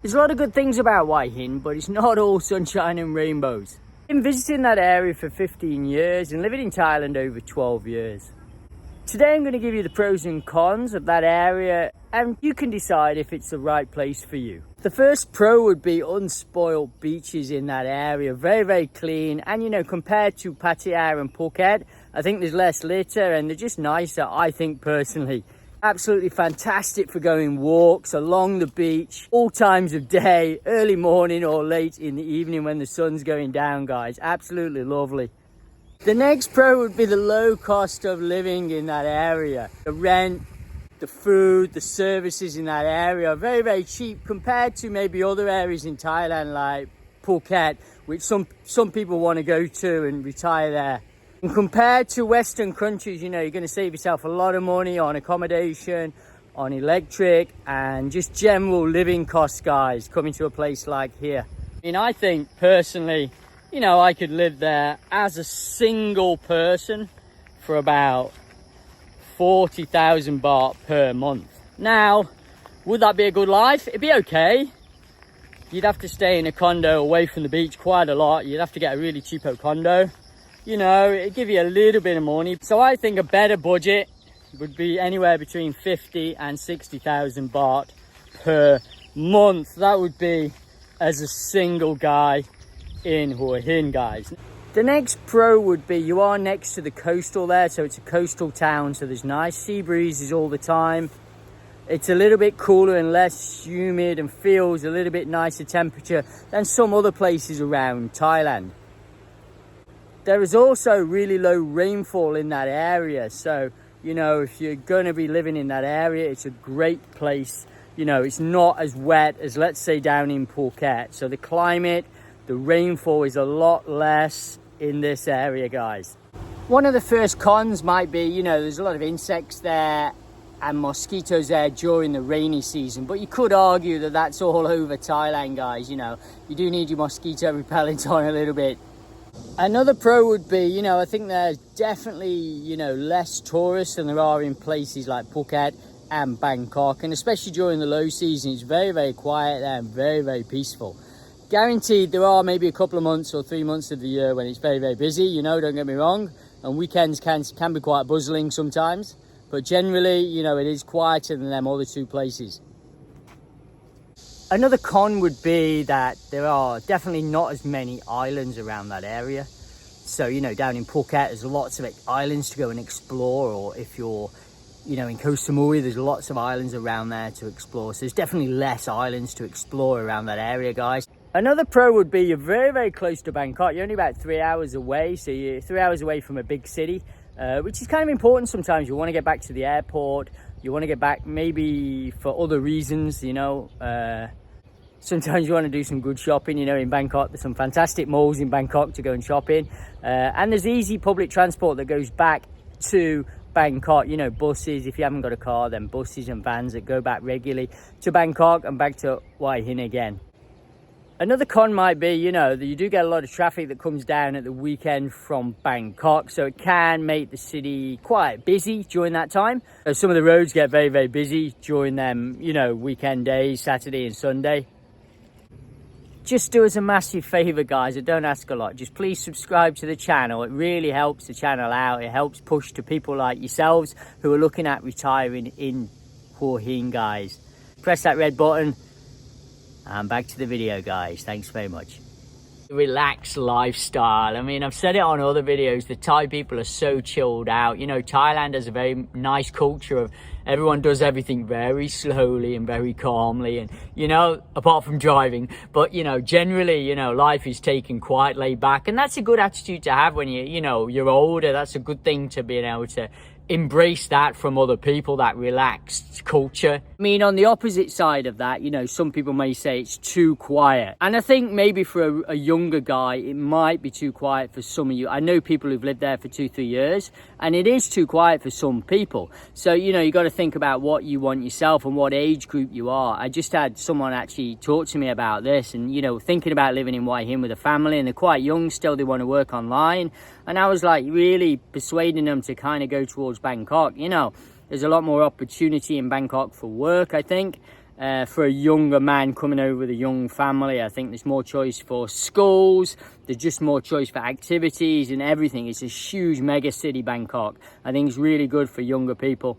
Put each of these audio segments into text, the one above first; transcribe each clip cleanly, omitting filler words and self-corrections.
There's a lot of good things about Hua Hin, but it's not all sunshine and rainbows. I've been visiting that area for 15 years and living in Thailand over 12 years. Today I'm going to give you the pros and cons of that area, and you can decide if it's the right place for you. The first pro would be unspoiled beaches in that area, very clean, and compared to Pattaya and Phuket, I think there's less litter and they're just nicer, I think personally. Absolutely fantastic for going walks along the beach, all times of day, early morning or late in the evening when the sun's going down, guys. Absolutely lovely. The next pro would be the low cost of living in that area. The rent, the food, the services in that area are very cheap compared to maybe other areas in Thailand like Phuket, which some people want to go to and retire there. And compared to Western countries, you're going to save yourself a lot of money on accommodation, on electric, and just general living costs, guys, coming to a place like here. I think personally, I could live there as a single person for about 40,000 baht per month. Now, would that be a good life? It'd be okay. You'd have to stay in a condo away from the beach quite a lot. You'd have to get a really cheapo condo. It'd give you a little bit of money. So I think a better budget would be anywhere between 50 and 60,000 baht per month. That would be as a single guy in Hua Hin, guys. The next pro would be you are next to the coastal there, so it's a coastal town, so there's nice sea breezes all the time. It's a little bit cooler and less humid and feels a little bit nicer temperature than some other places around Thailand. There is also really low rainfall in that area, so if you're going to be living in that area, it's a great place. It's not as wet as, let's say, down in Phuket, so the climate, the rainfall is a lot less in this area, guys. One of the first cons might be, there's a lot of insects there and mosquitoes there during the rainy season, but you could argue that that's all over Thailand, guys. You do need your mosquito repellent on a little bit. Another pro would be, I think there's definitely, less tourists than there are in places like Phuket and Bangkok, and especially during the low season, it's very quiet there and very peaceful. Guaranteed there are maybe a couple of months or 3 months of the year when it's very busy, don't get me wrong, and weekends can be quite bustling sometimes, but generally, it is quieter than them other two places. Another con would be that there are definitely not as many islands around that area. So, down in Phuket, there's lots of islands to go and explore, or if you're, in Koh Samui, there's lots of islands around there to explore. So there's definitely less islands to explore around that area, guys. Another pro would be you're very close to Bangkok. You're only about 3 hours away, so you're 3 hours away from a big city, which is kind of important sometimes. You want to get back to the airport. You want to get back maybe for other reasons, Sometimes you want to do some good shopping, in Bangkok. There's some fantastic malls in Bangkok to go and shop in. And there's easy public transport that goes back to Bangkok, buses. If you haven't got a car, then buses and vans that go back regularly to Bangkok and back to Hua Hin again. Another con might be, that you do get a lot of traffic that comes down at the weekend from Bangkok. So it can make the city quite busy during that time. So some of the roads get very busy during them, weekend days, Saturday and Sunday. Just do us a massive favor, guys. I don't ask a lot. Just please subscribe to the channel. It really helps the channel out. It helps push to people like yourselves who are looking at retiring in Hua Hin, guys. Press that red button. And back to the video, guys. Thanks very much. Relaxed lifestyle. I've said it on other videos. The Thai people are so chilled out. Thailand has a very nice culture of everyone does everything very slowly and very calmly, and apart from driving, but generally life is taken quite laid back, and that's a good attitude to have when you're older. That's a good thing to be able to embrace that from other people, that relaxed culture. On the opposite side of that, some people may say it's too quiet. And I think maybe for a younger guy, it might be too quiet for some of you. I know people who've lived there for 2-3 years, and it is too quiet for some people. So, you got to think about what you want yourself and what age group you are. I just had someone actually talk to me about this and, thinking about living in Hua Hin with a family, and they're quite young still, they want to work online. And I was like really persuading them to kind of go towards Bangkok. There's a lot more opportunity in Bangkok for work, I think. for a younger man coming over with a young family. I think there's more choice for schools, there's just more choice for activities and everything. It's a huge mega city, Bangkok. I think it's really good for younger people.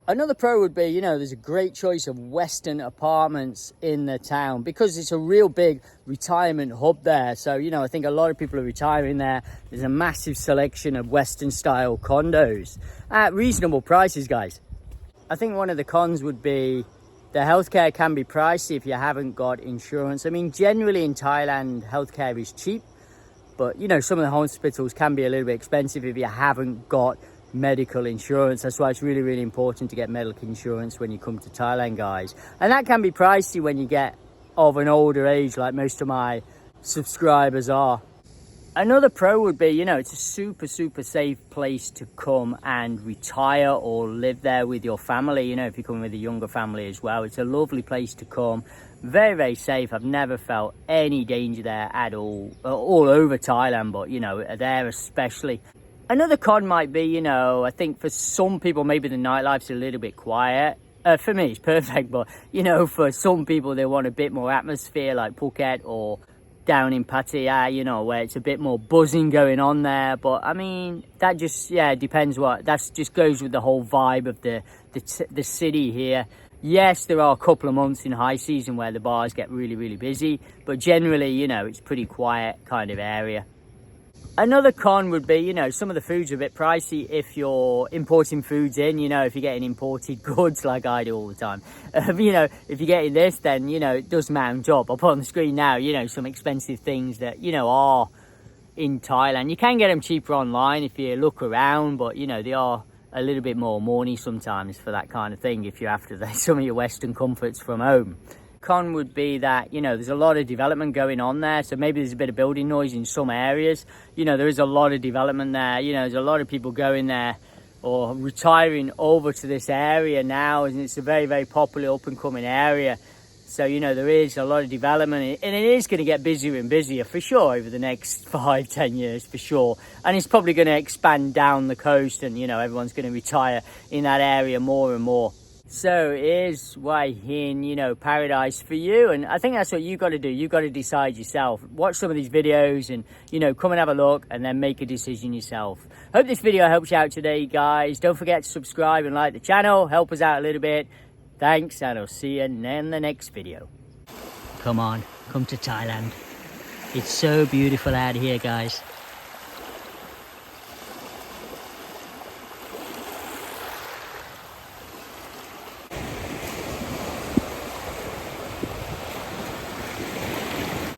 Another pro would be, you know, there's a great choice of Western apartments in the town because it's a real big retirement hub there. So, you know, I think a lot of people are retiring there. There's a massive selection of Western style condos at reasonable prices, guys. I think one of the cons would be the healthcare can be pricey if you haven't got insurance. I mean, generally in Thailand, healthcare is cheap, but, you know, some of the hospitals can be a little bit expensive if you haven't got medical insurance. That's why it's really, really important to get medical insurance when you come to Thailand, guys. And that can be pricey when you get of an older age, like most of my subscribers are. Another pro would be, you know, it's a super, super safe place to come and retire or live there with your family. You know, if you come with a younger family as well, it's a lovely place to come. Very, very safe. I've never felt any danger there at all over Thailand, but, you know, there especially. Another con might be, you know, I think for some people, maybe the nightlife's a little bit quiet. For me, it's perfect, but, you know, for some people, they want a bit more atmosphere, like Phuket or down in Pattaya, you know, where it's a bit more buzzing going on there. But, I mean, that just, yeah, depends what, that just goes with the whole vibe of the city here. Yes, there are a couple of months in high season where the bars get really, really busy, but generally, you know, it's pretty quiet kind of area. Another con would be, you know, some of the foods are a bit pricey if you're importing foods in, you know, if you're getting imported goods like I do all the time. You know, if you're getting this, then, you know, it does mount up. I'll put on the screen now, you know, some expensive things that, you know, are in Thailand. You can get them cheaper online if you look around, but, you know, they are a little bit more money sometimes for that kind of thing if you're after some of your Western comforts from home. Con would be that, you know, there's a lot of development going on there, so maybe there's a bit of building noise in some areas. You know, there is a lot of development there. You know, there's a lot of people going there or retiring over to this area now, and it's a very, very popular up and coming area. So, you know, there is a lot of development, and it is going to get busier and busier for sure over the next 5-10 years for sure. And it's probably going to expand down the coast, and, you know, everyone's going to retire in that area more and more. So is Hua Hin, you know, paradise for you? And I think that's what you got to do. You got to decide yourself. Watch some of these videos and, you know, come and have a look and then make a decision yourself. Hope this video helps you out today, guys. Don't forget to subscribe and like the channel. Help us out a little bit. Thanks, and I'll see you in the next video. Come on, come to Thailand. It's so beautiful out here, guys.